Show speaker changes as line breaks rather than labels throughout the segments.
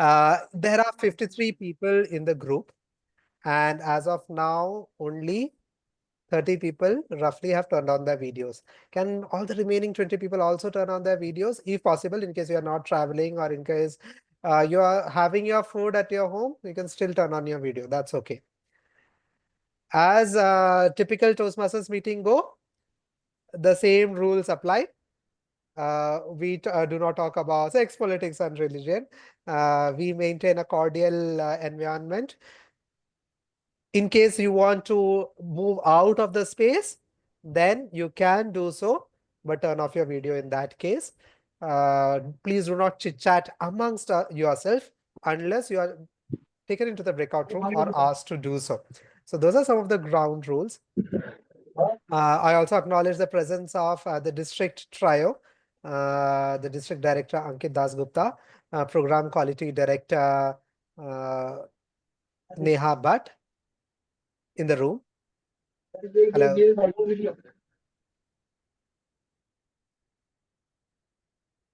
There are 53 people in the group, and as of now, only 30 people roughly have turned on their videos. Can all the remaining 20 people also turn on their videos, if possible, in case you are not traveling or in case you are having your food at your home, you can still turn on your video. That's okay. As typical Toastmasters meeting go, the same rules apply. We do not talk about sex, politics, and religion. We maintain a cordial environment. In case you want to move out of the space, then you can do so, but turn off your video in that case. Please do not chit chat amongst yourself unless you are taken into the breakout room or asked to do so. So those are some of the ground rules. I also acknowledge the presence of the district trio, the district director Ankit Dasgupta, program quality director Neha Bhatt in the room. Hello.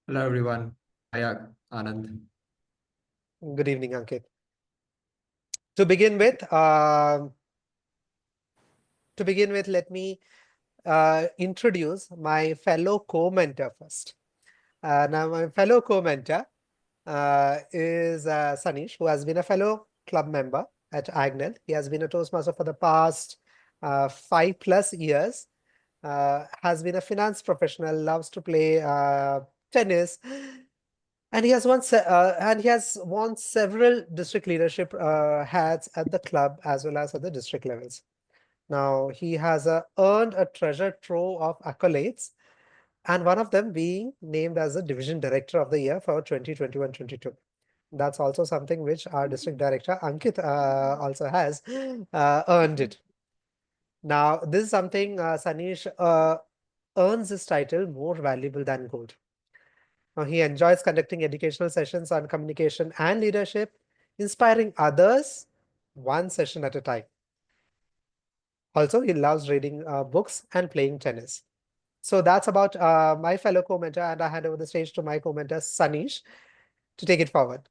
Hello everyone. Hi Anand.
Good evening, Ankit. To begin with, let me introduce my fellow co-mentor first. Now, my fellow co-mentor is Sanish, who has been a fellow club member at Agnel. He has been a Toastmaster for the past 5+ years. Has been a finance professional, loves to play tennis, and he has won several district leadership hats at the club as well as at the district levels. Now he has earned a treasure trove of accolades, and one of them being named as the Division Director of the Year for 2021-22. That's also something which our district director Ankit also has earned it. Now, this is something Sanish earns this title more valuable than gold. Now, he enjoys conducting educational sessions on communication and leadership, inspiring others one session at a time. Also, he loves reading books and playing tennis. So that's about my fellow co-mentor, and I hand over the stage to my co-mentor, Sanish, to take it forward.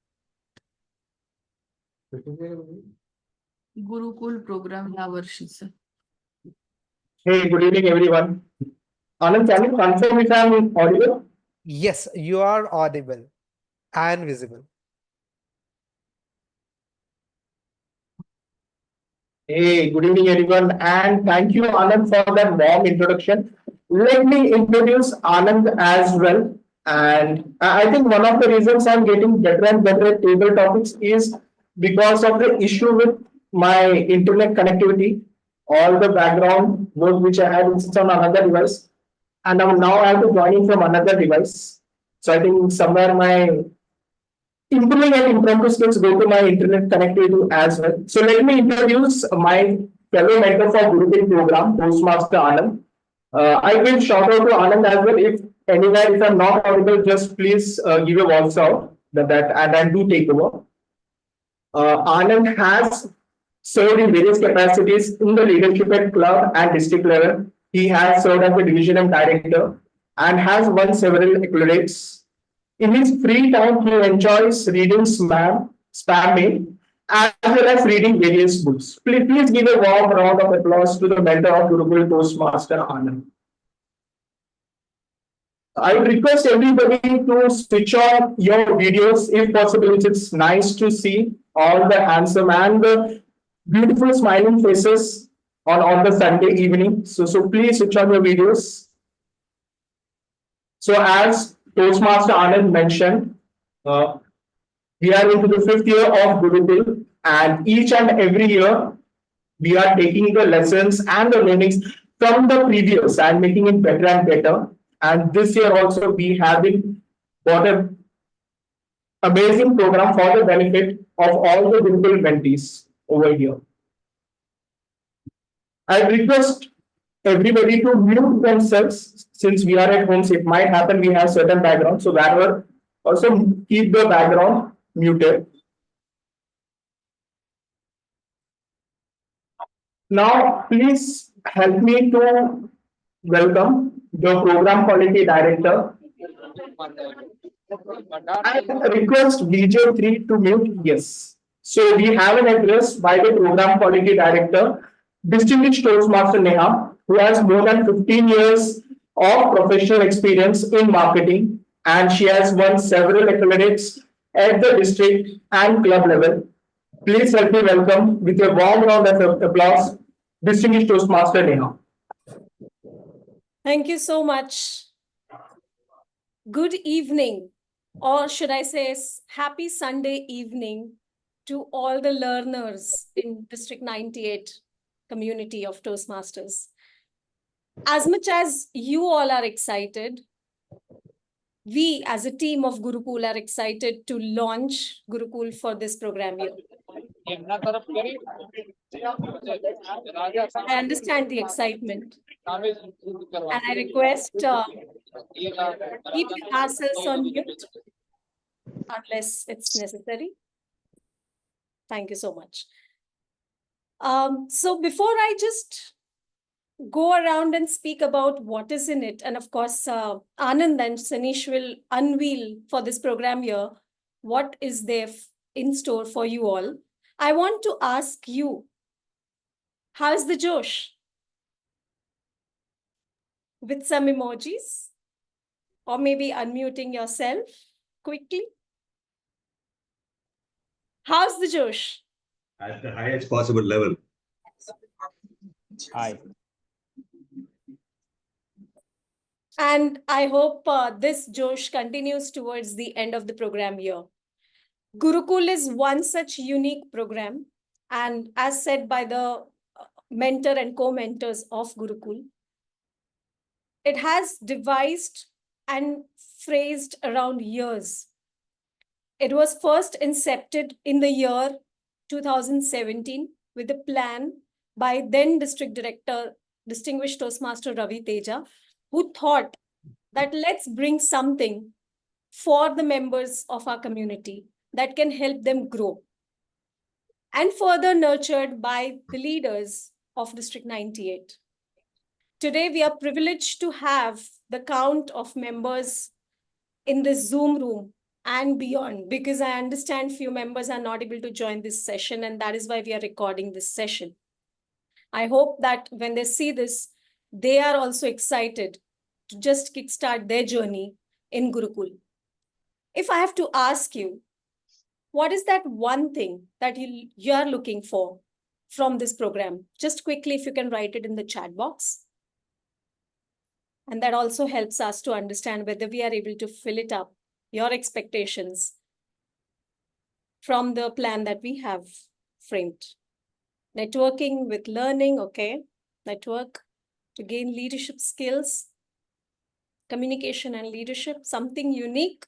Gurukul program ह्या वर्षीचं.
Hey, good evening, everyone. Anand, can you confirm if I'm audible?
Yes, you are audible and visible.
Hey, good evening, everyone, and thank you, Anand, for that warm introduction. Let me introduce Anand as well. And I think one of the reasons I'm getting better and better at table topics is because of the issue with my internet connectivity. All the background work which I had is on another device, and now I have to join in from another device. So I think somewhere my improving and impromptu skills go to my internet connectivity as well. So let me introduce my fellow mentor for Gurukul program, Toastmaster Anand. I will shout out to Anand as well. If anywhere, if I'm not audible, just please give a voice out that and I do take over. Anand has served in various capacities in the leadership at club and district level. He has served as a division and director and has won several accolades. In his free time, he enjoys reading spam mail, as well as reading various books. Please give a warm round of applause to the mentor of Gurukul Toastmaster Anand. I would request everybody to switch on your videos if possible. It's nice to see all the handsome and the beautiful smiling faces on the Sunday evening. So please switch on your videos. So as Toastmaster Anand mentioned, we are into the 5th year of Gurukul, and each and every year we are taking the lessons and the learnings from the previous and making it better and better. And this year also we have been got an amazing program for the benefit of all the Gurukul mentees over here. I request everybody to mute themselves since we are at home. So it might happen we have certain background. So wherever also keep the background muted. Now, please help me to welcome the program quality director. And request VJ3 to mute yes. So we have an address by the program quality director, distinguished Toastmaster Neha, who has more than 15 years of professional experience in marketing, and she has won several accolades at the district and club level. Please help me welcome with a warm round of applause, distinguished Toastmaster Neha.
Thank you so much. Good evening, or should I say, happy Sunday evening to all the learners in District 98 community of Toastmasters. As much as you all are excited, we as a team of Gurukul are excited to launch Gurukul for this program year. I understand the excitement. And I request keep ourselves on mute unless it's necessary. Thank you so much. So before I just go around and speak about what is in it, and of course, Anand and Sanish will unveil for this program here what is there in store for you all. I want to ask you, how's the Josh? With some emojis, or maybe unmuting yourself quickly. How's the Josh?
At the highest possible level.
Hi.
And I hope this Josh continues towards the end of the program here. Gurukul is one such unique program. And as said by the mentor and co-mentors of Gurukul, it has devised and phrased around years. It was first incepted in the year 2017 with a plan by then District Director, Distinguished Toastmaster Ravi Teja, who thought that let's bring something for the members of our community that can help them grow. And further nurtured by the leaders of District 98. Today, we are privileged to have the count of members in this Zoom room and beyond, because I understand few members are not able to join this session, and that is why we are recording this session. I hope that when they see this, they are also excited to just kickstart their journey in Gurukul. If I have to ask you, what is that one thing that you are looking for from this program? Just quickly, if you can write it in the chat box. And that also helps us to understand whether we are able to fill it up, your expectations from the plan that we have framed. Networking with learning, okay. Network to gain leadership skills, communication and leadership, something unique.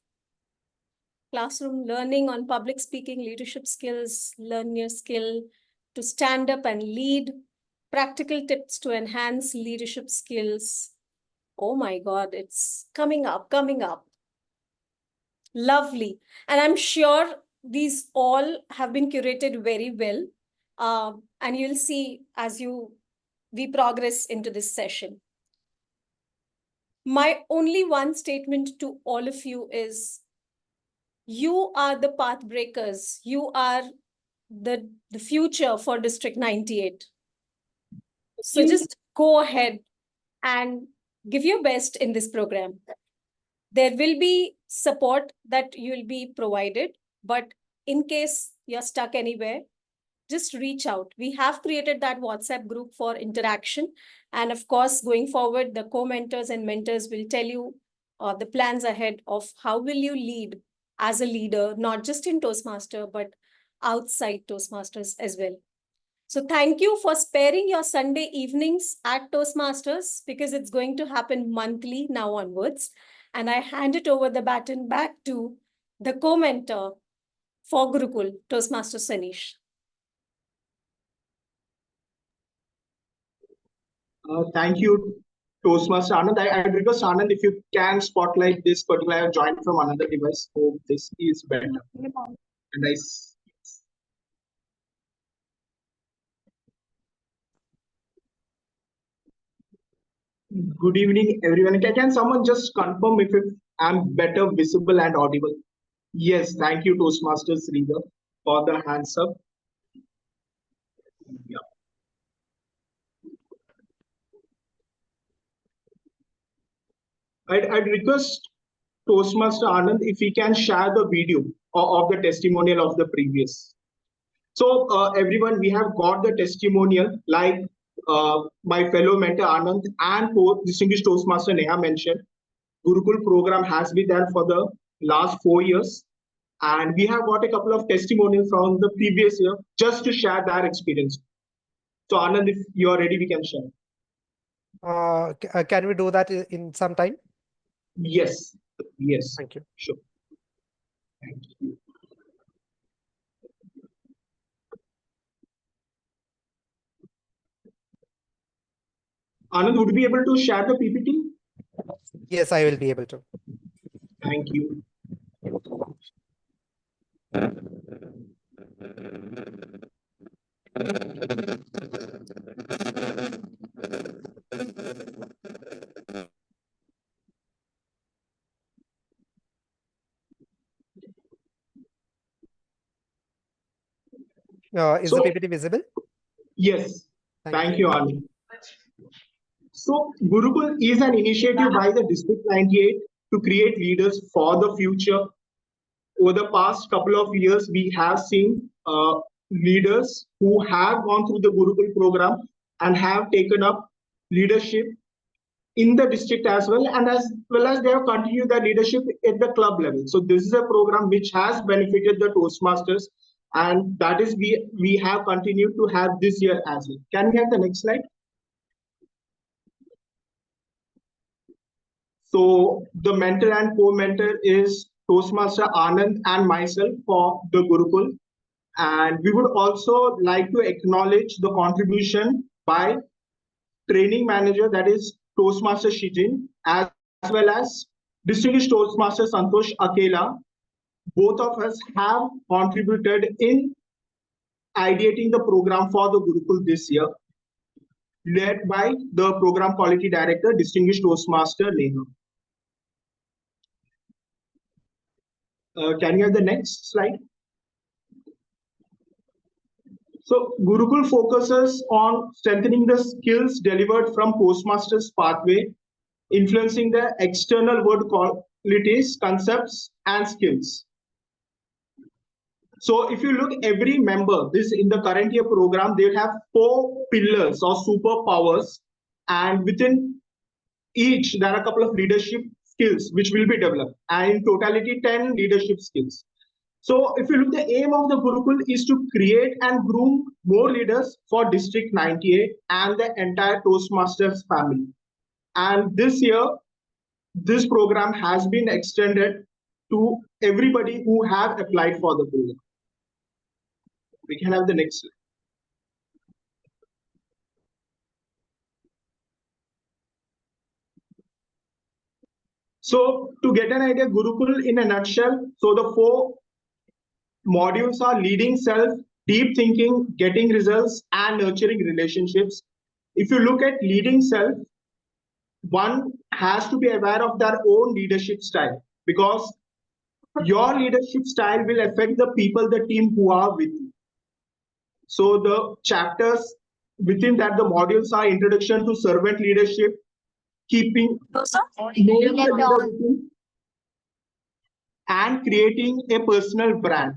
Classroom learning on public speaking, leadership skills, learn your skill to stand up and lead, practical tips to enhance leadership skills. Oh my God, it's coming up. Lovely. And I'm sure these all have been curated very well. And you'll see as we progress into this session. My only one statement to all of you is, you are the path breakers. You are the future for District 98. So just go ahead and give your best in this program. There will be support that you will be provided, but in case you're stuck anywhere, just reach out. We have created that WhatsApp group for interaction. And of course, going forward, the co-mentors and mentors will tell you the plans ahead of how will you lead as a leader, not just in Toastmaster, but outside Toastmasters as well. So thank you for sparing your Sunday evenings at Toastmasters, because it's going to happen monthly now onwards. And I hand it over the baton back to the co-mentor for Gurukul, Toastmaster Sanish.
Thank you, Toastmaster Anand. I'd request Anand if you can spotlight this particular. I have joined from another device. Hope this is better. And good evening, everyone. Can someone just confirm if I'm better visible and audible. Yes, thank you, Toastmasters leader, for the hands up. Yeah. I'd request Toastmaster Anand if he can share the video of the testimonial of the previous. So everyone, we have got the testimonial like my fellow mentor Anand and distinguished Toastmaster Neha mentioned. Gurukul program has been there for the last 4 years. And we have got a couple of testimonials from the previous year just to share their experience. So Anand, if you are ready, we can share.
Can we do that in some time?
Yes, yes,
Thank you.
sure. Thank you. Anand, would you be able to share the PPT?
Yes, I will be able to.
Thank you.
Is
So,
the PPT visible?
yes,
Thank
thank
you.
you, Anand. So, Gurukul is an initiative by the District 98 to create leaders for the future. Over the past couple of years, we have seen leaders who have gone through the Gurukul program and have taken up leadership in the district as well, and as well as they have continued their leadership at the club level. So this is a program which has benefited the Toastmasters, and that is we have continued to have this year as well. Can we have the next slide? So the mentor and co-mentor is Toastmaster Anand and myself for the Gurukul. And we would also like to acknowledge the contribution by training manager, that is Toastmaster Shijin, as well as distinguished Toastmaster Santosh Akela. Both of us have contributed in ideating the program for the Gurukul this year, led by the program quality director, distinguished Toastmaster Neha. Can you have the next slide? So Gurukul focuses on strengthening the skills delivered from Toastmasters pathway, influencing the external word qualities, concepts, and skills. So if you look every member, this in the current year program, they have 4 pillars or superpowers, and within each there are a couple of leadership skills which will be developed, and in totality 10 leadership skills. So if you look, the aim of the Gurukul is to create and groom more leaders for District 98 and the entire Toastmasters family. And this year, this program has been extended to everybody who have applied for the program. We can have the next slide. So to get an idea, Gurukul in a nutshell, so the 4 modules are leading self, deep thinking, getting results, and nurturing relationships. If you look at leading self, one has to be aware of their own leadership style, because your leadership style will affect the people, the team who are with you. So the chapters within that, the modules are introduction to servant leadership, keeping knowing the leader within, and creating a personal brand.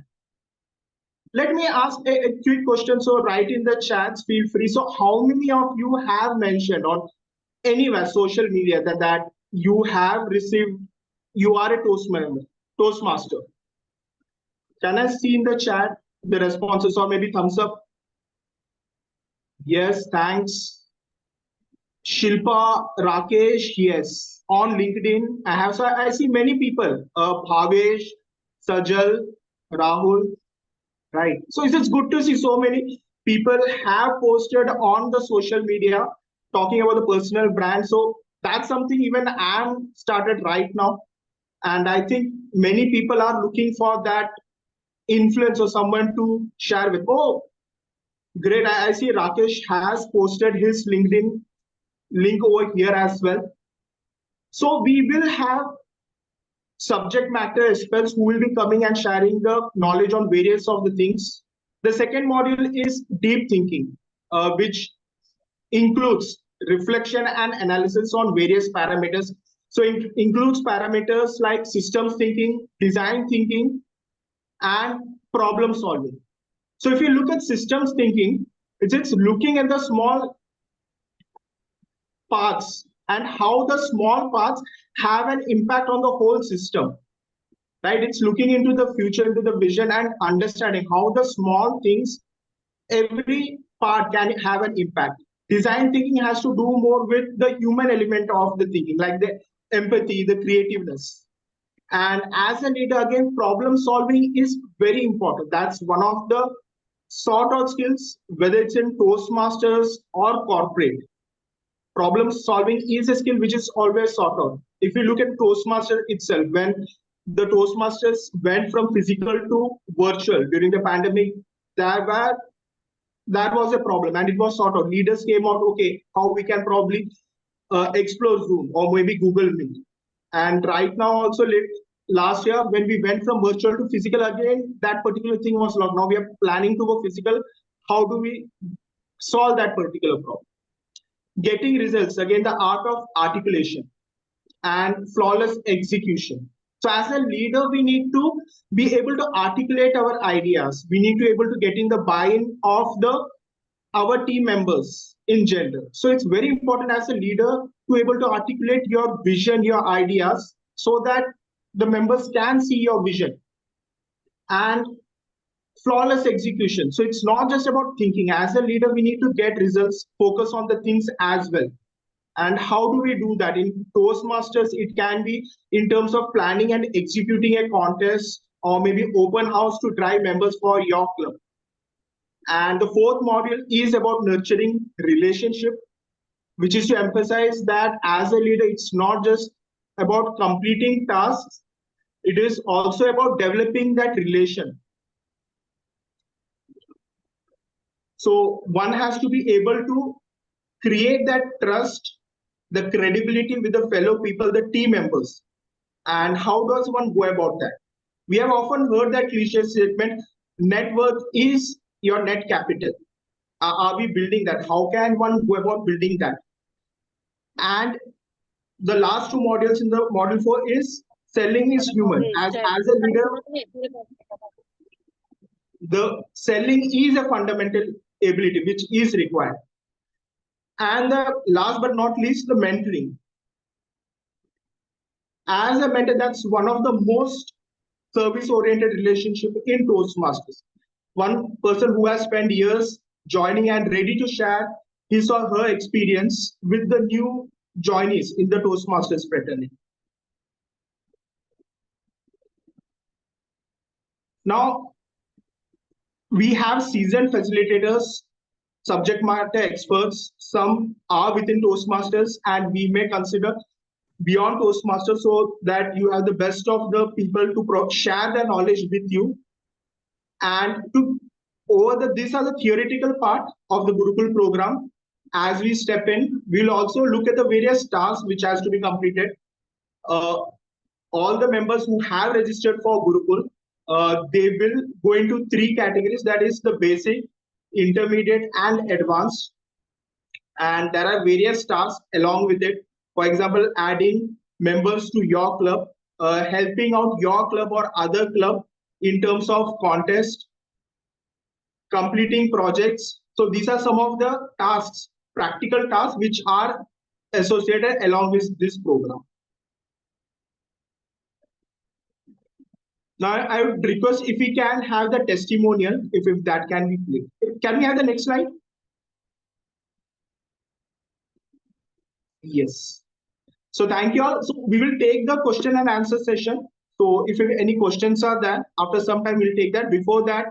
Let me ask a quick question. So write in the chats, feel free. So how many of you have mentioned on anywhere social media that you have received, you are a Toastmaster? Can I see in the chat the responses, or maybe thumbs up? Yes, thanks. Shilpa, Rakesh, yes. On LinkedIn, I have, so I see many people, Bhavesh, Sajal, Rahul, right? So it's good to see so many people have posted on the social media talking about the personal brand. So that's something even I'm started right now. And I think many people are looking for that influence or someone to share with. Oh, great. I see Rakesh has posted his LinkedIn link over here as well. So we will have subject matter experts who will be coming and sharing the knowledge on various of the things. The second module is deep thinking, which includes reflection and analysis on various parameters. So it includes parameters like systems thinking, design thinking, and problem solving. So if you look at systems thinking, it's looking at the small parts and how the small parts have an impact on the whole system, right? It's looking into the future, into the vision, and understanding how the small things, every part can have an impact. Design thinking has to do more with the human element of the thinking, like the empathy, the creativeness. And as a leader, again, problem solving is very important. That's one of the sort of skills, whether it's in Toastmasters or corporate. Problem solving is a skill which is always sought out. If you look at Toastmaster itself, when the Toastmasters went from physical to virtual during the pandemic, that was a problem and it was sought out. Leaders came out, okay, how we can probably explore Zoom or maybe Google Meet. And right now also, last year when we went from virtual to physical again, that particular thing was locked. Now we are planning to go physical. How do we solve that particular problem? Getting results, again, the art of articulation and flawless execution. So as a leader, we need to be able to articulate our ideas. We need to be able to get in the buy-in of our team members in general. So it's very important as a leader to able to articulate your vision, your ideas, so that the members can see your vision. And flawless execution. So it's not just about thinking. As a leader, we need to get results, focus on the things as well. And how do we do that? In Toastmasters, it can be in terms of planning and executing a contest or maybe open house to drive members for your club. And the fourth module is about nurturing relationship, which is to emphasize that as a leader, it's not just about completing tasks. It is also about developing that relation. So one has to be able to create that trust, the credibility with the fellow people, the team members. And how does one go about that? We have often heard that cliche statement, net worth is your net capital. Are we building that? How can one go about building that? And the last two modules in the module 4 is selling is human. As a leader, the selling is a fundamental ability which is required. And the last but not least, the mentoring. As a mentor, that's one of the most service-oriented relationship in Toastmasters. One person who has spent years joining and ready to share his or her experience with the new joinees in the Toastmasters fraternity. Now, we have seasoned facilitators, subject matter experts. Some are within Toastmasters, and we may consider beyond Toastmasters, so that you have the best of the people to share their knowledge with you. And these are the theoretical part of the Gurukul program. As we step in, we'll also look at the various tasks which has to be completed. All the members who have registered for Gurukul, they will go into 3 categories, that is the basic, intermediate, and advanced. And there are various tasks along with it. For example, adding members to your club, helping out your club or other club in terms of contest, completing projects. So these are some of the tasks, practical tasks, which are associated along with this program. Now, I would request if we can have the testimonial, if that can be played. Can we have the next slide? Yes. So thank you all. So we will take the question and answer session. So if any questions are there, after some time we'll take that. Before that,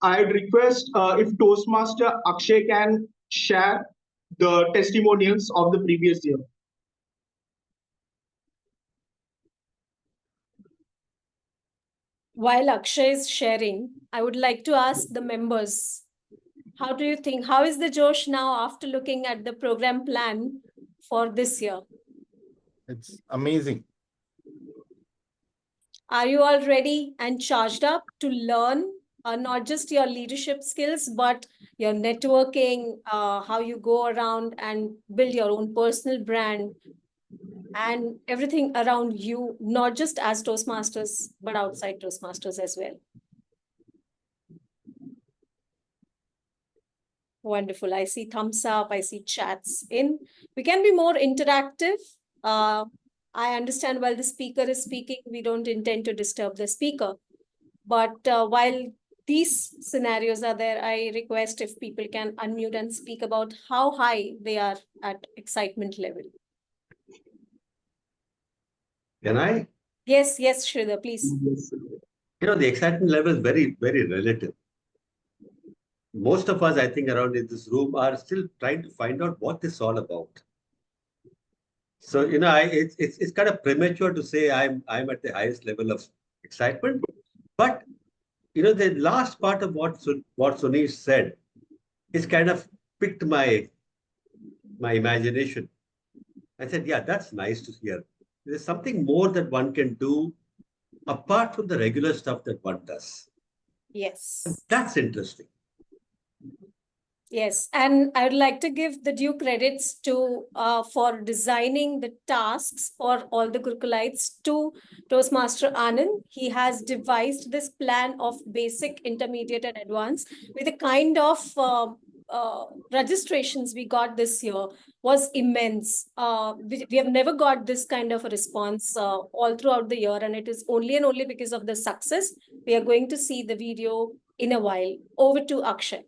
I'd request if Toastmaster Akshay can share the testimonials of the previous year.
While Akshay is sharing, I would like to ask the members, how do you think, how is the Josh now after looking at the program plan for this year?
It's amazing.
Are you all ready and charged up to learn not just your leadership skills, but your networking, how you go around and build your own personal brand and everything around you, not just as Toastmasters, but outside Toastmasters as well? Wonderful. I see thumbs up. I see chats in. We can be more interactive. I understand while the speaker is speaking, we don't intend to disturb the speaker. But while these scenarios are there, I request if people can unmute and speak about how high they are at excitement level.
Can I?
Yes, yes, Shridhar, please.
The excitement level is very, very relative. Most of us, I think, around in this room are still trying to find out what this is all about. So, it's kind of premature to say I'm at the highest level of excitement. But, the last part of what Sunish said is kind of picked my imagination. I said, yeah, that's nice to hear. There's something more that one can do apart from the regular stuff that one does.
Yes.
That's interesting.
Yes, and I would like to give the due credits to for designing the tasks for all the Gurukulites to Toastmaster Anand. He has devised this plan of basic, intermediate, and advanced with the kind of registrations we got this year was immense. We have never got this kind of a response all throughout the year, and it is only and only because of the success. We are going to see the video in a while. Over to Akshay.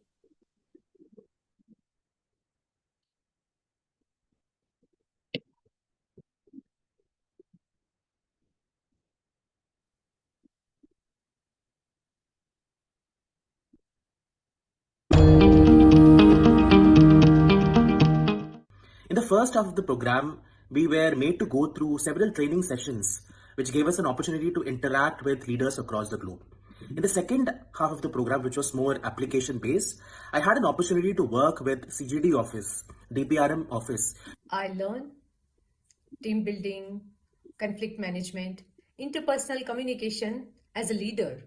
In the first half of the program, we were made to go through several training sessions, which gave us an opportunity to interact with leaders across the globe. In the second half of the program, which was more application based, I had an opportunity to work with CGD office, DPRM office.
I learned team building, conflict management, interpersonal communication as a leader.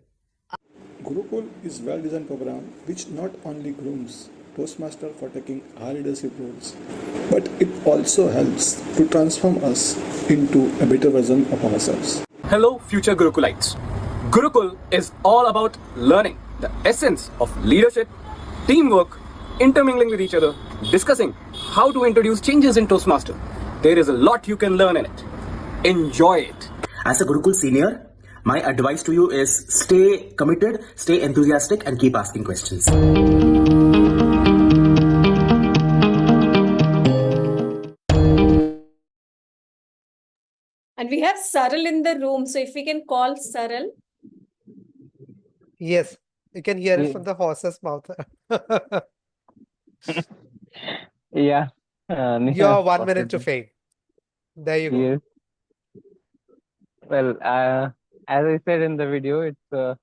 Gurukul is a well-designed program which not only grooms Toastmaster for taking our leadership roles, but it also helps to transform us into a better version of ourselves.
Hello, future Gurukulites. Gurukul is all about learning the essence of leadership, teamwork, intermingling with each other, discussing how to introduce changes in Toastmaster. There is a lot you can learn in it. Enjoy it.
As a Gurukul senior, my advice to you is stay committed, stay enthusiastic, and keep asking questions.
And we have Saral in the room. So if we can call Saral.
Yes, you can hear it from the horse's mouth.
Yeah.
You are 1 minute to fame. There you go.
Yes. Well, as I said in the video, it's a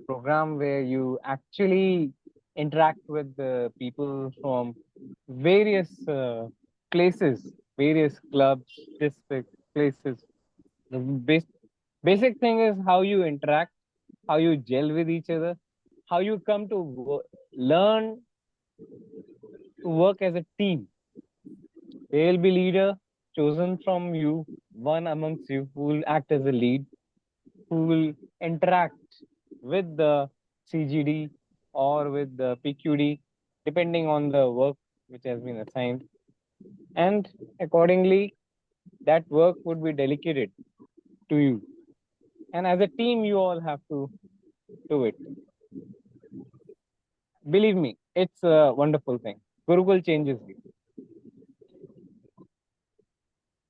program where you actually interact with the people from various places, various clubs, districts, places. The basic thing is how you interact, how you gel with each other, how you come to learn to work as a team. There will be leader chosen from you, one amongst you, who will act as a lead, who will interact with the CGD or with the PQD, depending on the work which has been assigned. And accordingly, that work would be delegated to you. And as a team, you all have to do it. Believe me, it's a wonderful thing. Gurukul changes you.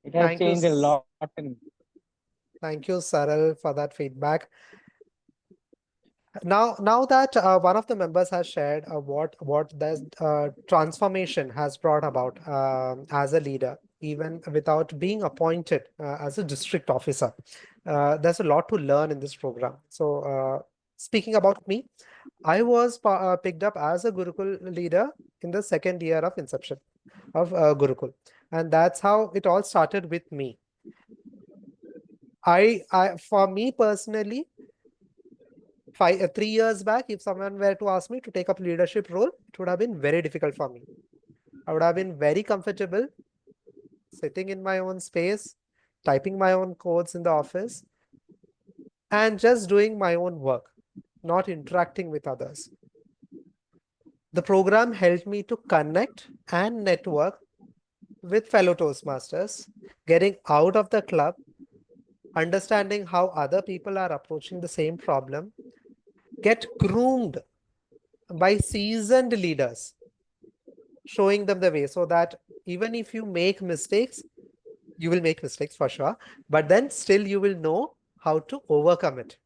It has changed a lot.
Thank you, Saral, for that feedback. Now that one of the members has shared what this transformation has brought about as a leader, even without being appointed as a district officer, there's a lot to learn in this program. So speaking about me, I was picked up as a Gurukul leader in the second year of inception of Gurukul. And that's how it all started with me. For me personally, 3 years back, if someone were to ask me to take up leadership role, it would have been very difficult for me. I would have been very comfortable sitting in my own space, typing my own codes in the office, and just doing my own work, not interacting with others. The program helped me to connect and network with fellow Toastmasters, getting out of the club, understanding how other people are approaching the same problem, get groomed by seasoned leaders, showing them the way so that even if you make mistakes, you will make mistakes for sure, but then still you will know how to overcome it.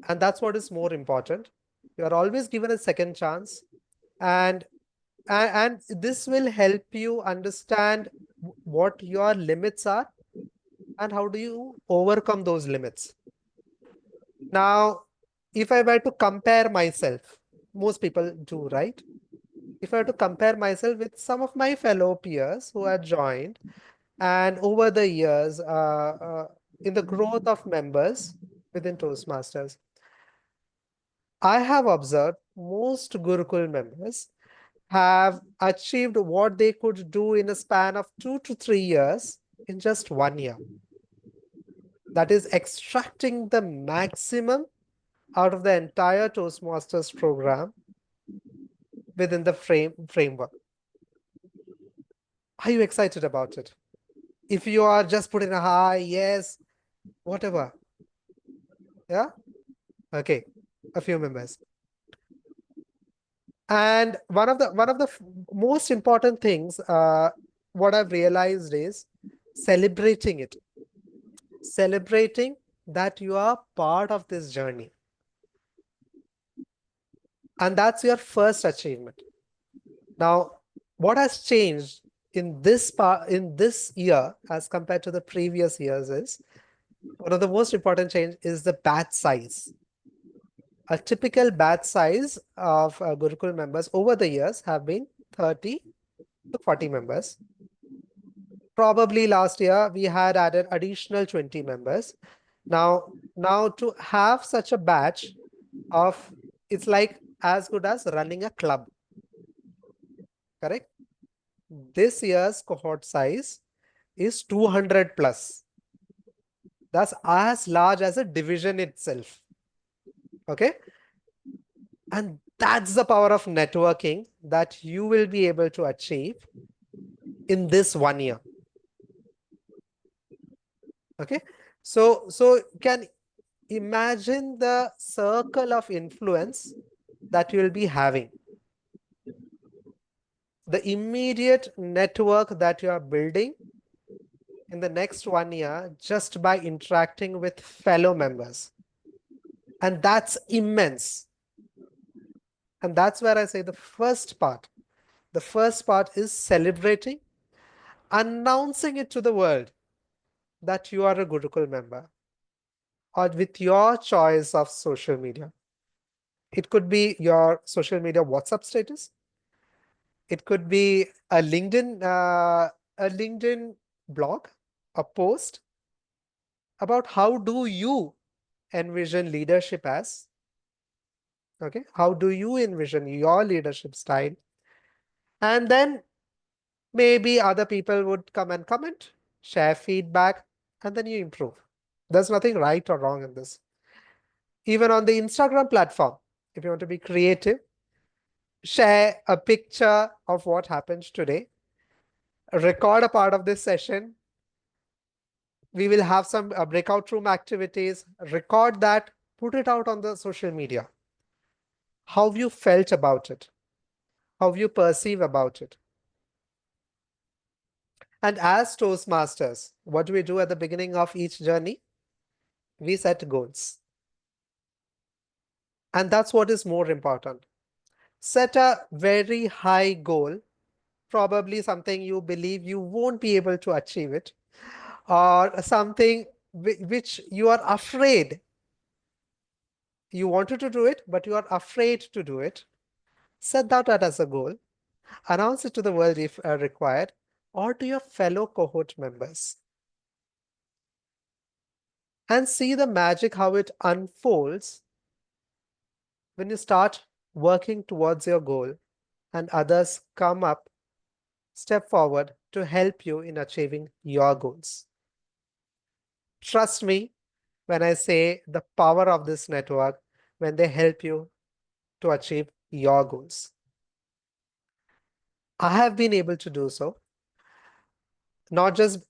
And that's what is more important. You are always given a second chance, and this will help you understand what your limits are and how do you overcome those limits. Now, if I were to compare myself, most people do, right? If I were to compare myself with some of my fellow peers who had joined, and over the years, in the growth of members within Toastmasters, I have observed most Gurukul members have achieved what they could do in a span of 2 to 3 years in just 1 year. That is extracting the maximum out of the entire Toastmasters program within the framework. Are you excited about it? If you are just putting a hi, yes, whatever. Yeah? Okay, a few members. And one of the most important things, what I've realized is celebrating it. Celebrating that you are part of this journey. And that's your first achievement. Now, what has changed in this year as compared to the previous years is, one of the most important change is the batch size. A typical batch size of Gurukul members over the years have been 30 to 40 members. Probably last year we had added additional 20 members. Now to have such a batch of, it's like as good as running a club. Correct? This year's cohort size is 200 plus. That's as large as a division itself. Okay? And that's the power of networking that you will be able to achieve in this 1 year. Okay? So can imagine the circle of influence that you will be having. The immediate network that you are building in the next 1 year just by interacting with fellow members. And that's immense. And that's where I say the first part is celebrating, announcing it to the world that you are a Gurukul member, or with your choice of social media. It could be your social media WhatsApp status. It could be a LinkedIn blog, a post about how do you envision leadership as. Okay, how do you envision your leadership style? And then maybe other people would come and comment, share feedback, and then you improve. There's nothing right or wrong in this. Even on the Instagram platform, if you want to be creative, share a picture of what happened today, record a part of this session. We will have some breakout room activities, record that, put it out on the social media. How you felt about it, how you perceive about it. And as Toastmasters, what do we do at the beginning of each journey? We set goals. And that's what is more important. Set a very high goal, probably something you believe you won't be able to achieve it, or something which you are afraid. You wanted to do it, but you are afraid to do it. Set that out as a goal. Announce it to the world if required, or to your fellow cohort members. and see the magic how it unfolds when you start working towards your goal and others come up, step forward to help you in achieving your goals. Trust me when I say the power of this network when they help you to achieve your goals. I have been able to do so, not just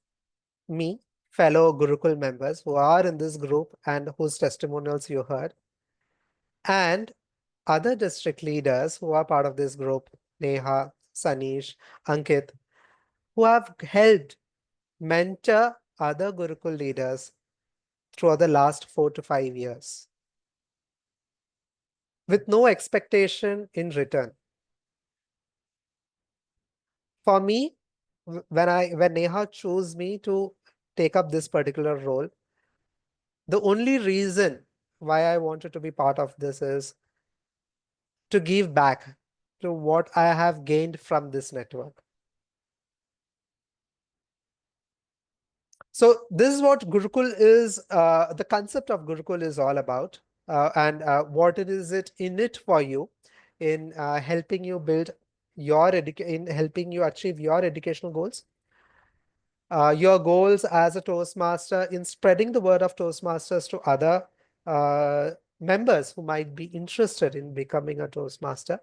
me, fellow Gurukul members who are in this group and whose testimonials you heard, and other district leaders who are part of this group, Neha, Sanish, Ankit, who have helped mentor other Gurukul leaders throughout the last 4 to 5 years with no expectation in return. For me, when Neha chose me to take up this particular role, the only reason why I wanted to be part of this is to give back to what I have gained from this network. So this is what Gurukul is, the concept of Gurukul is all about, and what it in it for you in helping you build in helping you achieve your educational goals, your goals as a Toastmaster, in spreading the word of Toastmasters to other members who might be interested in becoming a Toastmaster,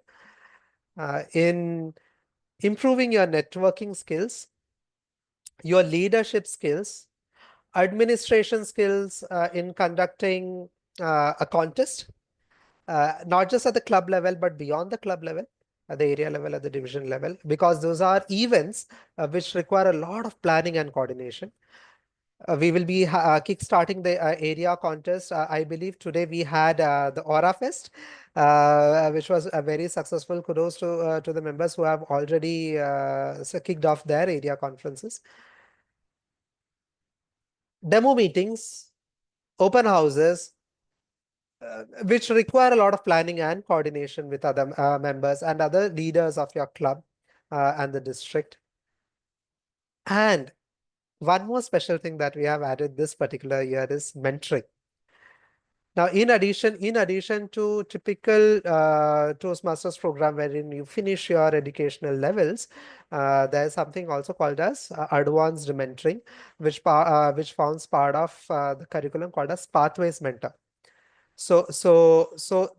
in improving your networking skills, your leadership skills, administration skills in conducting a contest, not just at the club level, but beyond the club level, at the area level, at the division level, because those are events which require a lot of planning and coordination. We will be kick-starting the area contest. I believe today we had the Aura Fest, which was a very successful. Kudos to the members who have already kicked off their area conferences. Demo meetings, open houses, which require a lot of planning and coordination with other members and other leaders of your club and the district. And one more special thing that we have added this particular year is mentoring. Now, in addition to typical Toastmasters program wherein you finish your educational levels, there's something also called as advanced mentoring, which forms part of the curriculum called as Pathways Mentor. So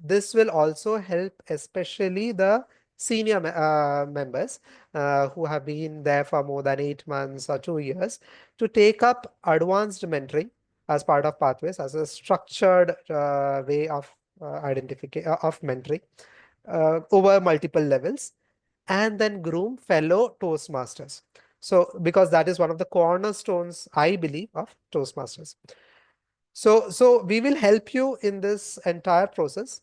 this will also help, especially the senior members who have been there for more than 8 months or 2 years, to take up advanced mentoring as part of Pathways, as a structured way of mentoring over multiple levels, and then groom fellow Toastmasters. So because that is one of the cornerstones, I believe, of Toastmasters. So we will help you in this entire process.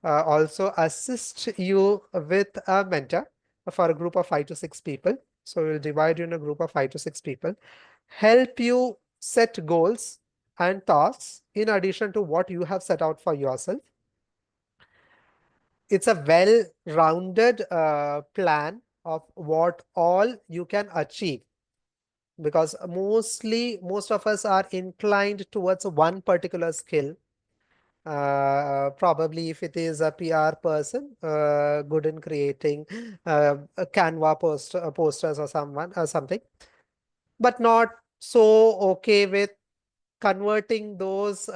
Also assist you with a mentor for a group of 5 to 6 people. So we'll divide you in a group of 5 to 6 people, help you set goals and tasks in addition to what you have set out for yourself. It's a well-rounded plan of what all you can achieve, because most of us are inclined towards one particular skill. Probably if it is a PR person, good in creating a Canva posters or something, but not so okay with converting those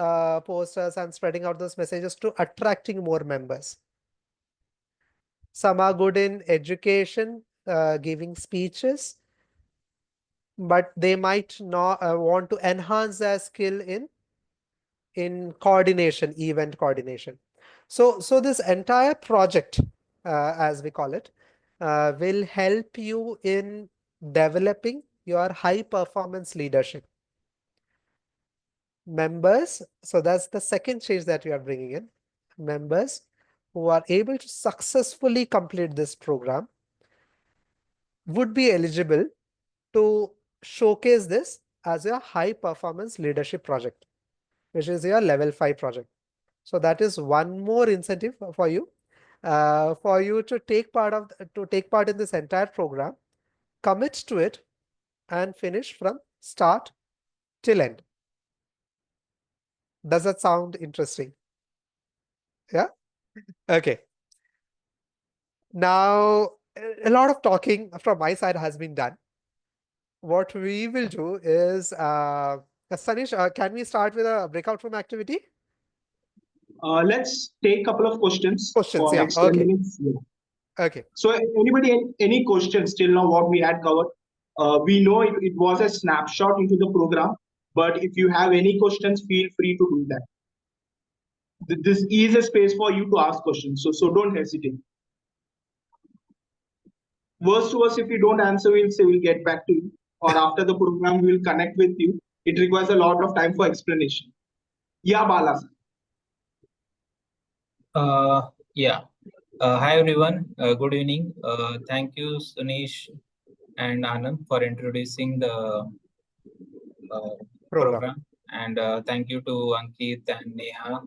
posters and spreading out those messages to attracting more members. Some are good in education, giving speeches, but they might not want to enhance their skill in coordination, event coordination. So this entire project, as we call it, will help you in developing your high performance leadership. Members, so that's the second change that we are bringing in. Members who are able to successfully complete this program would be eligible to showcase this as a high performance leadership project, which is your level 5 project. So that is one more incentive for you to take part in this entire program, commit to it, and finish from start till end. Does that sound interesting? Yeah? Okay. Now, a lot of talking from my side has been done. What we will do is, Sanish, can we start with a breakout room activity?
Let's take a couple of questions
Questions,
for
yeah.
next 10
Okay.
minutes. Yeah.
Okay.
So anybody, any questions till now what we had covered? We know it was a snapshot into the program, but if you have any questions, feel free to do that. This is a space for you to ask questions, so don't hesitate. Worst to us, if you don't answer, we'll say we'll get back to you, or after the program, we'll connect with you. It requires a lot of time for explanation. Yeah, Bala.
Yeah. Hi everyone. Good evening. Thank you, Sunish and Anand, for introducing the program. And thank you to Ankit and Neha.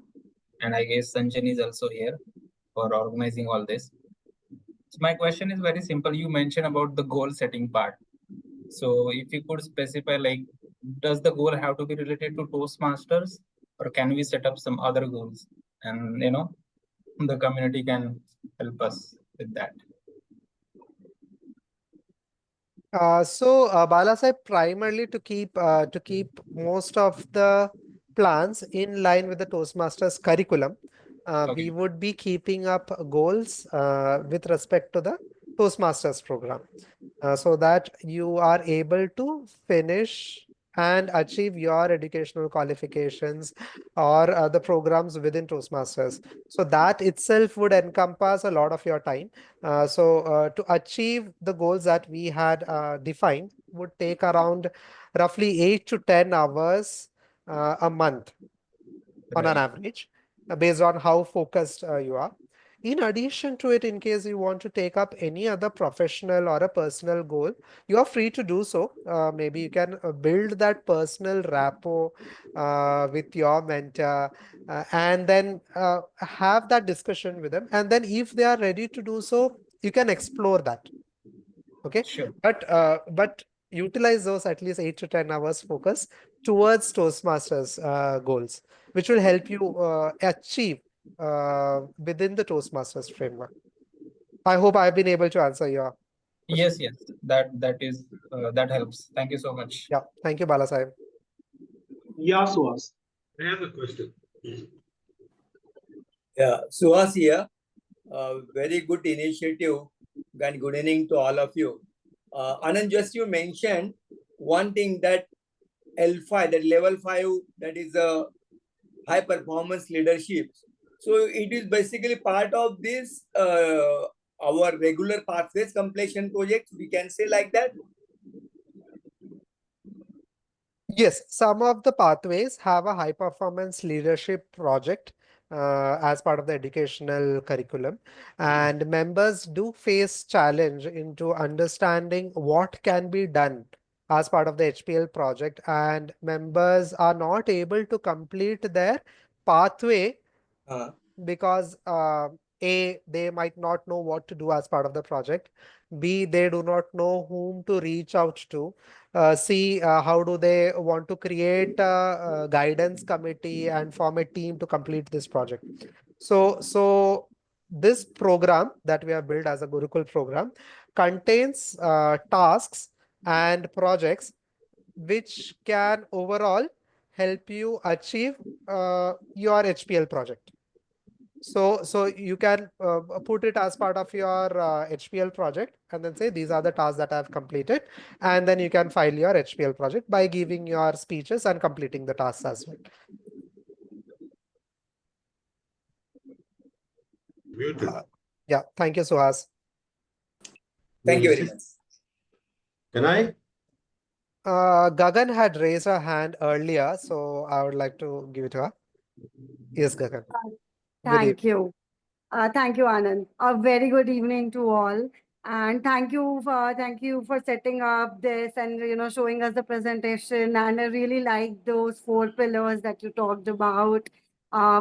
And I guess Sanjan is also here for organizing all this. So my question is very simple. You mentioned about the goal setting part. So if you could specify, like, does the goal have to be related to Toastmasters, or can we set up some other goals? And the community can help us with that.
Bala said, primarily to keep most of the plans in line with the Toastmasters curriculum, we would be keeping up goals with respect to the Toastmasters program, so that you are able to finish and achieve your educational qualifications or the programs within Toastmasters. So that itself would encompass a lot of your time. To achieve the goals that we had defined would take around roughly 8 to 10 hours a month on an average, based on how focused you are. In addition to it, in case you want to take up any other professional or a personal goal, you are free to do so. Maybe you can build that personal rapport with your mentor, and then have that discussion with them. And then if they are ready to do so, you can explore that. Okay.
Sure.
But utilize those at least 8 to 10 hours focus towards Toastmasters goals, which will help you achieve within the Toastmasters framework. I hope I've been able to answer your question.
Yes, that helps. Thank you so much.
Yeah, thank you, Balasaheb.
Yeah, Suhas.
I have a question.
Yeah, Suhas here. Very good initiative and good evening to all of you. Anand, just you mentioned one thing, that L5, that level 5, that is a high performance leadership. So it is basically part of this our regular pathways completion project, we can say like that.
Yes, some of the pathways have a high performance leadership project as part of the educational curriculum, and members do face challenge into understanding what can be done as part of the HPL project, and members are not able to complete their pathway because A, they might not know what to do as part of the project. B, they do not know whom to reach out to. C, how do they want to create a guidance committee and form a team to complete this project? So this program that we have built as a Gurukul program contains tasks and projects which can overall help you achieve your HPL project. So you can put it as part of your HPL project and then say, these are the tasks that I've completed. And then you can file your HPL project by giving your speeches and completing the tasks as well.
Muted.
Yeah, thank you, Suhas.
Thank you very much.
Can I?
Gagan had raised her hand earlier, so I would like to give it to her. Yes, Gagan.
Thank you. Thank you, Anand. A very good evening to all. And thank you for setting up this and showing us the presentation. And I really like those 4 pillars that you talked about,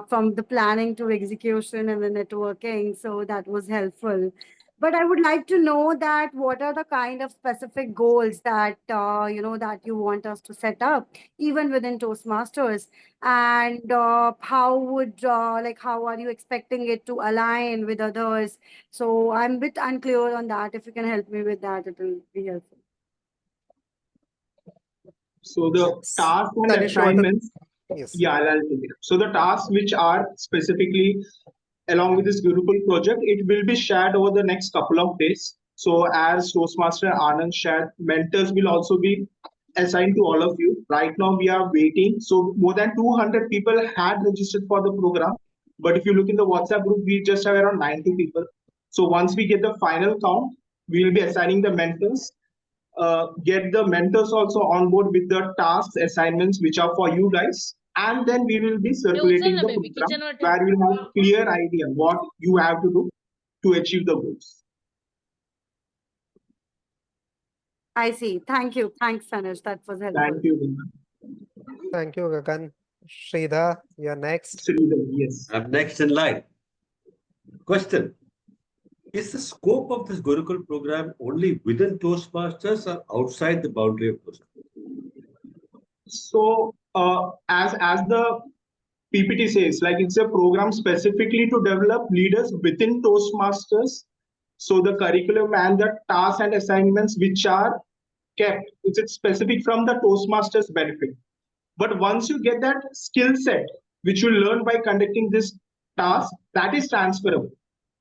from the planning to execution and the networking. So that was helpful. But I would like to know that what are the kind of specific goals that that you want us to set up, even within Toastmasters, and how are you expecting it to align with others? So I'm a bit unclear on that. If you can help me with that, it will be helpful.
So the tasks and
Tanish, you want to?
assignments,
Yes.
yeah, I'll take it. So the tasks which are specifically along with this Gurukul project, it will be shared over the next couple of days. So as Toastmaster Anand shared, mentors will also be assigned to all of you. Right now we are waiting. So more than 200 people had registered for the program. But if you look in the WhatsApp group, we just have around 90 people. So once we get the final count, we will be assigning the mentors. Get the mentors also on board with the tasks, assignments which are for you guys. And then we will be circulating the program where you will have a clear idea what you have to do to achieve the goals.
I see. Thank you. Thanks, Sanush. That was helpful.
Thank you.
Thank you, Gagan. Sridhar, you're next.
Sridhar, yes.
I'm next in line. Question. Is the scope of this Gurukul program only within Toastmasters or outside the boundary of Toastmasters?
So as the PPT says, like it's a program specifically to develop leaders within Toastmasters. So the curriculum and the tasks and assignments which are kept, it's specific from the Toastmasters benefit. But once you get that skill set, which you learn by conducting this task, that is transferable.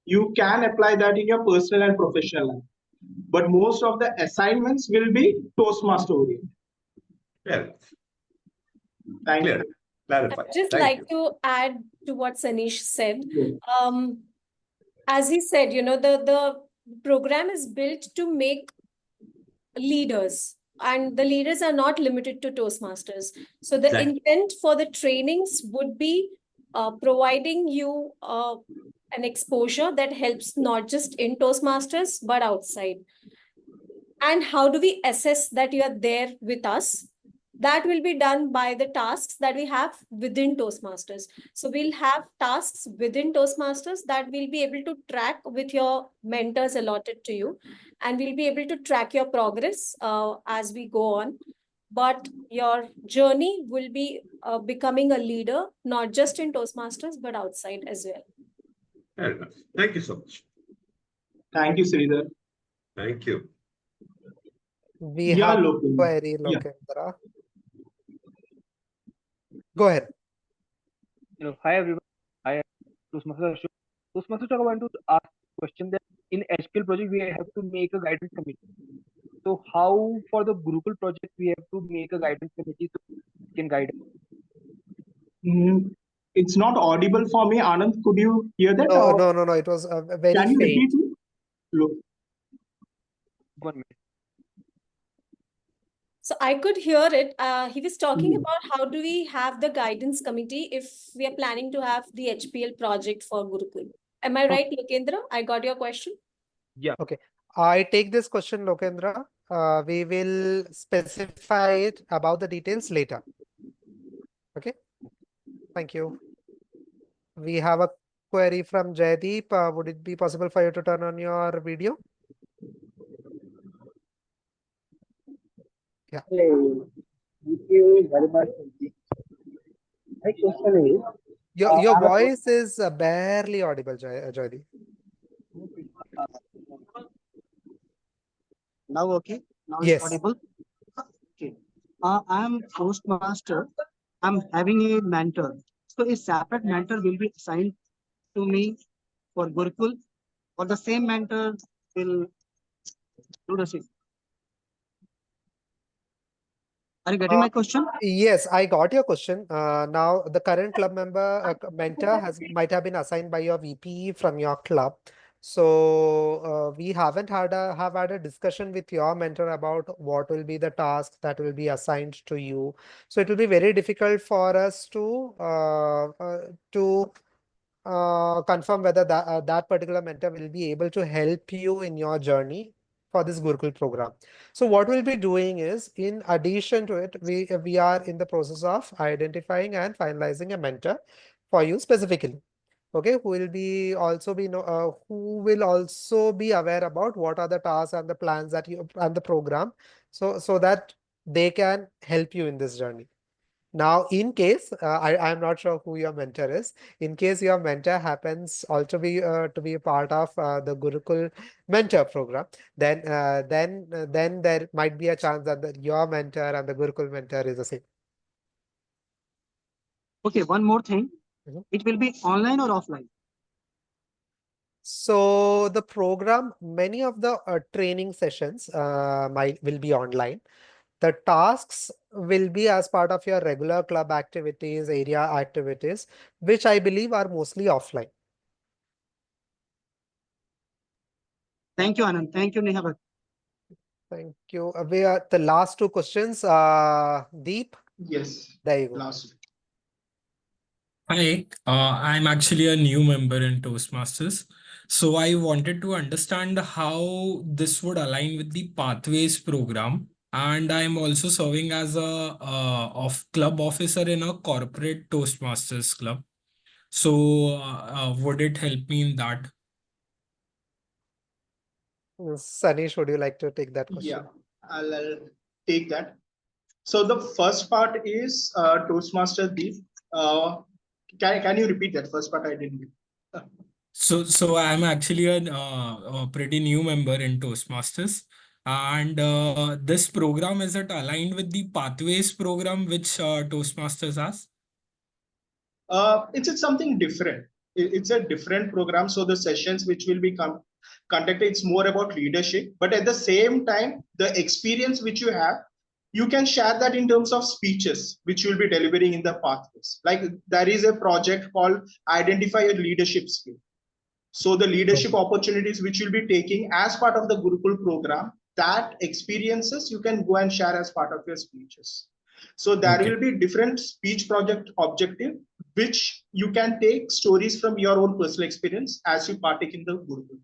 You can apply that in your personal and professional life. But most of the assignments will be Toastmaster oriented.
Yeah.
Thank you.
Clarify.
I'd just
Thank
like
you.
to add to what Sanish said.
Yeah.
As he said, the program is built to make leaders, and the leaders are not limited to Toastmasters. So the
Exactly.
intent for the trainings would be providing you an exposure that helps not just in Toastmasters, but outside. And how do we assess that you are there with us? That will be done by the tasks that we have within Toastmasters. So we'll have tasks within Toastmasters that we'll be able to track with your mentors allotted to you. And we'll be able to track your progress as we go on. But your journey will be becoming a leader, not just in Toastmasters, but outside as well.
Fair enough. Thank you so much.
Thank you, Sridhar.
Thank you.
We
Yeah,
have
Lokendra.
query,
Yeah.
Lokendra. Go ahead.
Hi everyone. Hi, Toastmaster Ashok. Toastmaster Ashok, I want to ask a question that in HPL project we have to make a guidance committee. So how for the Gurukul project we have to make a guidance committee so we can guide?
It's not audible for me. Anand, could you hear that?
No,
or
no. It was very
can you repeat
faint.
it? Look.
1 minute.
So I could hear it. He was talking about how do we have the guidance committee if we are planning to have the HPL project for Gurukul. Am I right, Lokendra? I got your question?
Yeah.
Okay. I take this question, Lokendra. We will specify it about the details later. Okay. Thank you. We have a query from Jaideep. Would it be possible for you to turn on your video? Yeah.
Hello. Thank you very much. My question is,
Your voice is barely audible, Jaideep.
now okay? Now
Yes.
it's audible? Okay. I am Toastmaster. I'm having a mentor. So a separate mentor will be assigned to me for Gurukul, or the same mentor will do the same. Are you getting my question?
Yes, I got your question. Now the current club member mentor might have been assigned by your VP from your club. So we haven't had a discussion with your mentor about what will be the task that will be assigned to you. So it will be very difficult for us to confirm whether that particular mentor will be able to help you in your journey for this Gurukul program. So what we'll be doing is, in addition to it, we are in the process of identifying and finalizing a mentor for you specifically. okay, who will be also be who will also be aware about what are the tasks and the plans that you and the program, so that they can help you in this journey. Now, in case I'm not sure who your mentor is, in case your mentor happens also to be a part of the Gurukul mentor program, then there might be a chance that your mentor and the Gurukul mentor is the same.
Okay, one more thing.
Mhm.
It will be online or offline?
So the program, many of the training sessions will be online. The tasks will be as part of your regular club activities, area activities, which I believe are mostly offline.
Thank you, Anand. Thank you, Neha.
Thank you. We are the last two questions. Deep,
Yes,
there you go.
last.
Hi, I'm actually a new member in Toastmasters. So I wanted to understand how this would align with the Pathways program. And I'm also serving as a of club officer in a corporate Toastmasters club. So would it help me in that?
Sanish, would you like to take that
Yeah,
question?
I'll take that. So the first part is Toastmaster Deep. Can you repeat that first part? I didn't get.
So I'm actually a pretty new member in Toastmasters. And this program, is it aligned with the Pathways program which Toastmasters has?
It's something different. It's a different program. So the sessions which will be conducted, it's more about leadership. But at the same time, the experience which you have, you can share that in terms of speeches which you'll be delivering in the pathways. Like there is a project called Identify a Leadership Skill. So the leadership opportunities which you'll be taking as part of the Gurukul program, that experiences you can go and share as part of your speeches. So there will be different speech project objective, which you can take stories from your own personal experience as you partake in the Gurukul.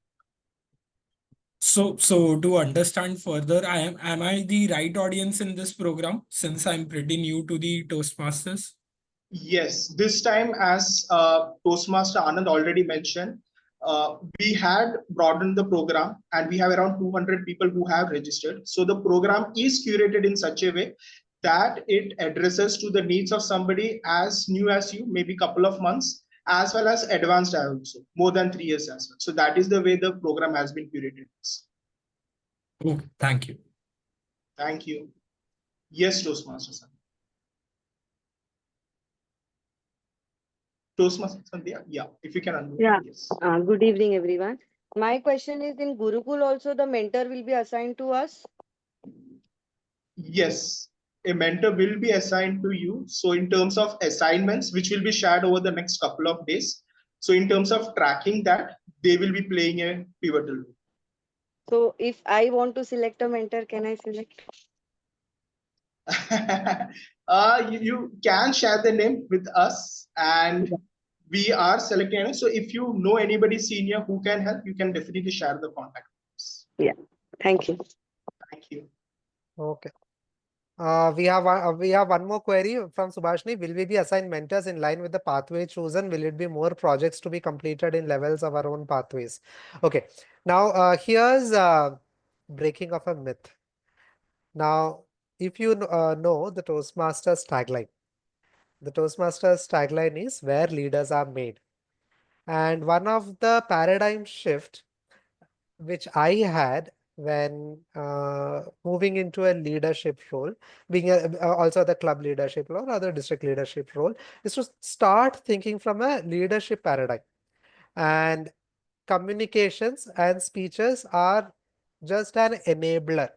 So to understand further, am I the right audience in this program since I'm pretty new to the Toastmasters?
Yes, this time, as Toastmaster Anand already mentioned, we had broadened the program and we have around 200 people who have registered. So the program is curated in such a way that it addresses to the needs of somebody as new as you, maybe couple of months, as well as advanced also, more than 3 years as well. So that is the way the program has been curated.
Okay, thank you.
Thank you. Yes, Toastmaster Sandhya. Toastmaster Sandhya, yeah, if you can unmute.
Yeah.
Yes.
Good evening, everyone. My question is, in Gurukul also the mentor will be assigned to us?
Yes, a mentor will be assigned to you. So in terms of assignments, which will be shared over the next couple of days. So in terms of tracking that, they will be playing a pivotal role.
So if I want to select a mentor, can I select?
You can share the name with us and we are selecting. So if you know anybody senior who can help, you can definitely share the contact.
Yeah. Thank you.
Thank you.
Okay. We have one more query from Subhashni. Will we be assigned mentors in line with the pathway chosen? Will it be more projects to be completed in levels of our own pathways? Okay. Now, here's breaking of a myth. Now, if you know the Toastmasters tagline, the Toastmasters tagline is where leaders are made. And one of the paradigm shift which I had when moving into a leadership role, being also the club leadership role or the district leadership role, is to start thinking from a leadership paradigm. And communications and speeches are just an enabler,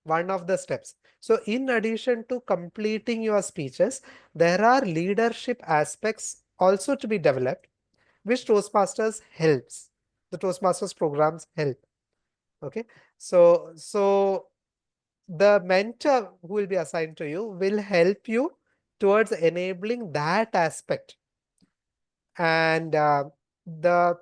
one of the steps. So in addition to completing your speeches, there are leadership aspects also to be developed, which Toastmasters helps. The Toastmasters programs help. Okay, so the mentor who will be assigned to you will help you towards enabling that aspect. And the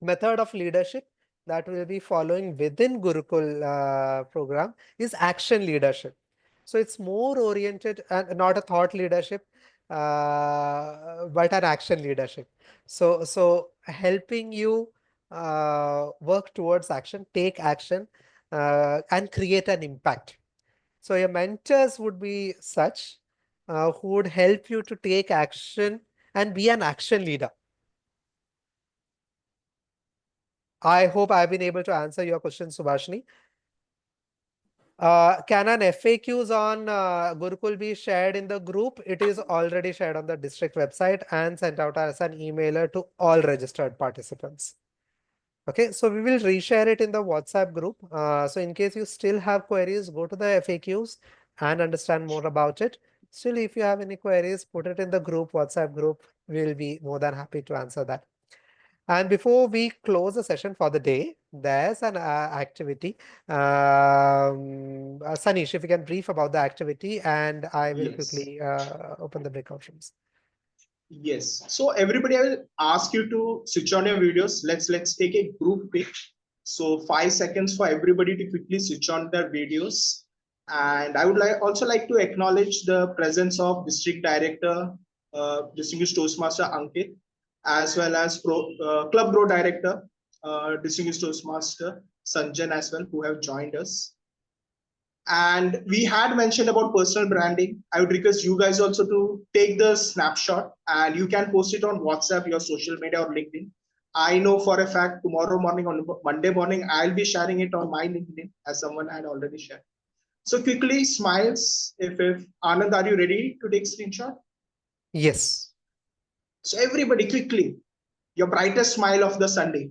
method of leadership that will be following within Gurukul program is action leadership. So it's more oriented and not a thought leadership. but an action leadership. So helping you work towards action, take action, and create an impact. So your mentors would be such who would help you to take action and be an action leader. I hope I've been able to answer your question, Subhashini. Can an FAQs on Gurukul be shared in the group? It is already shared on the district website and sent out as an emailer to all registered participants. Okay, so we will reshare it in the WhatsApp group. So in case you still have queries, go to the FAQs and understand more about it. Still, if you have any queries, put it in the group, WhatsApp group. We'll be more than happy to answer that. And before we close the session for the day, there's an activity. Sanish, if you can brief about the activity, and I will
Yes.
quickly open the breakout rooms.
Yes. So everybody, I will ask you to switch on your videos. Let's take a group pic. So 5 seconds for everybody to quickly switch on their videos. And I would also like to acknowledge the presence of District Director, Distinguished Toastmaster Ankit, as well as Club Grow Director, Distinguished Toastmaster Sanjan as well, who have joined us. And we had mentioned about personal branding. I would request you guys also to take the snapshot and you can post it on WhatsApp, your social media or LinkedIn. I know for a fact tomorrow morning, on Monday morning, I'll be sharing it on my LinkedIn as someone had already shared. So quickly, smiles. If Anand, are you ready to take screenshot?
Yes.
So everybody quickly, your brightest smile of the Sunday.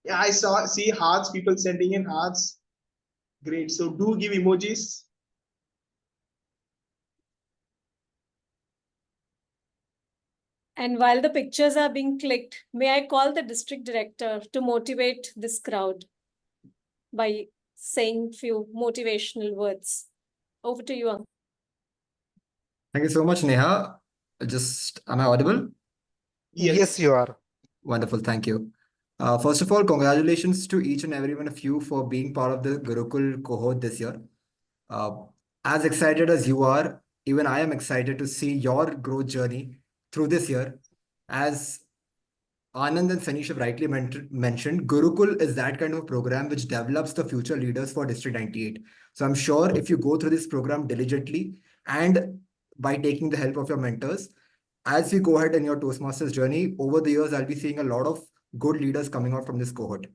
Yeah, I see hearts, people sending in hearts. Great. So do give emojis.
And while the pictures are being clicked, may I call the district director to motivate this crowd by saying few motivational words. Over to you, Ankit.
Thank you so much, Neha. Am I audible?
Yes, you are.
Wonderful, thank you. First of all, congratulations to each and every one of you for being part of the Gurukul cohort this year. As excited as you are, even I am excited to see your growth journey through this year. As Anand and Sanish have rightly mentioned, Gurukul is that kind of program which develops the future leaders for District 98. So I'm sure if you go through this program diligently and by taking the help of your mentors, as you go ahead in your Toastmasters journey, over the years, I'll be seeing a lot of good leaders coming out from this cohort.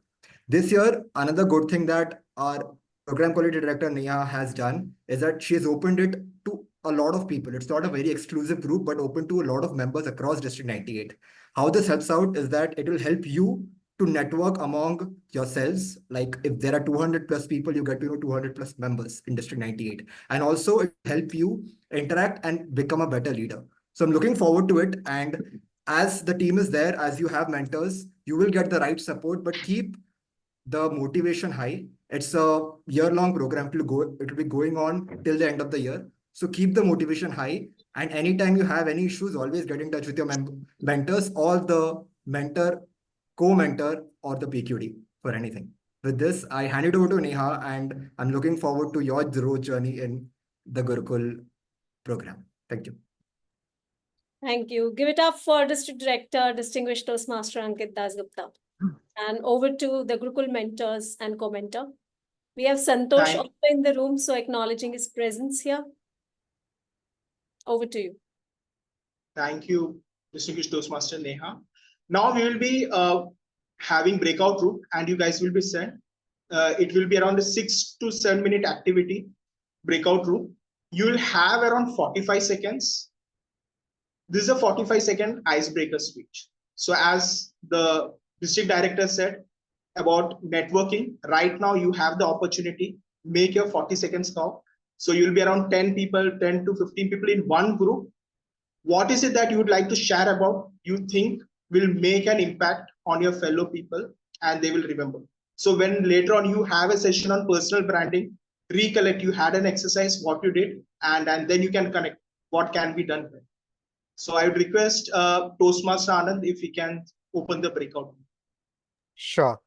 This year, another good thing that our program quality director Neha has done is that she has opened it to a lot of people. It's not a very exclusive group, but open to a lot of members across District 98. How this helps out is that it will help you to network among yourselves. Like if there are 200 plus people, you get to know 200 plus members in District 98. And also it will help you interact and become a better leader. So I'm looking forward to it. And as the team is there, as you have mentors, you will get the right support, but keep the motivation high. It's a year-long program. It will be going on till the end of the year. So keep the motivation high. And anytime you have any issues, always get in touch with your mentors or the mentor, co-mentor, or the PQD for anything. With this, I hand it over to Neha, and I'm looking forward to your growth journey in the Gurukul program. Thank you.
Thank you. Give it up for District Director, Distinguished Toastmaster Ankit Dasgupta. And over to the Gurukul mentors and co-mentor. We have Santosh also in the room, so acknowledging his presence here. Over to you.
Thank you, Distinguished Toastmaster Neha. Now we will be having breakout room and you guys will be sent. It will be around a 6 to 7 minute activity, breakout room. You will have around 45 seconds. This is a 45-second icebreaker speech. So as the district director said about networking, right now you have the opportunity, make your 40 seconds count. So you'll be around 10 people, 10 to 15 people in one group. What is it that you would like to share about, you think will make an impact on your fellow people and they will remember? So when later on you have a session on personal branding, recollect you had an exercise, what you did, and then you can connect what can be done. So I would request Toastmaster Anand if he can open the breakout.
Sure.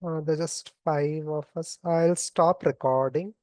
There's just 5 of us. I'll stop recording.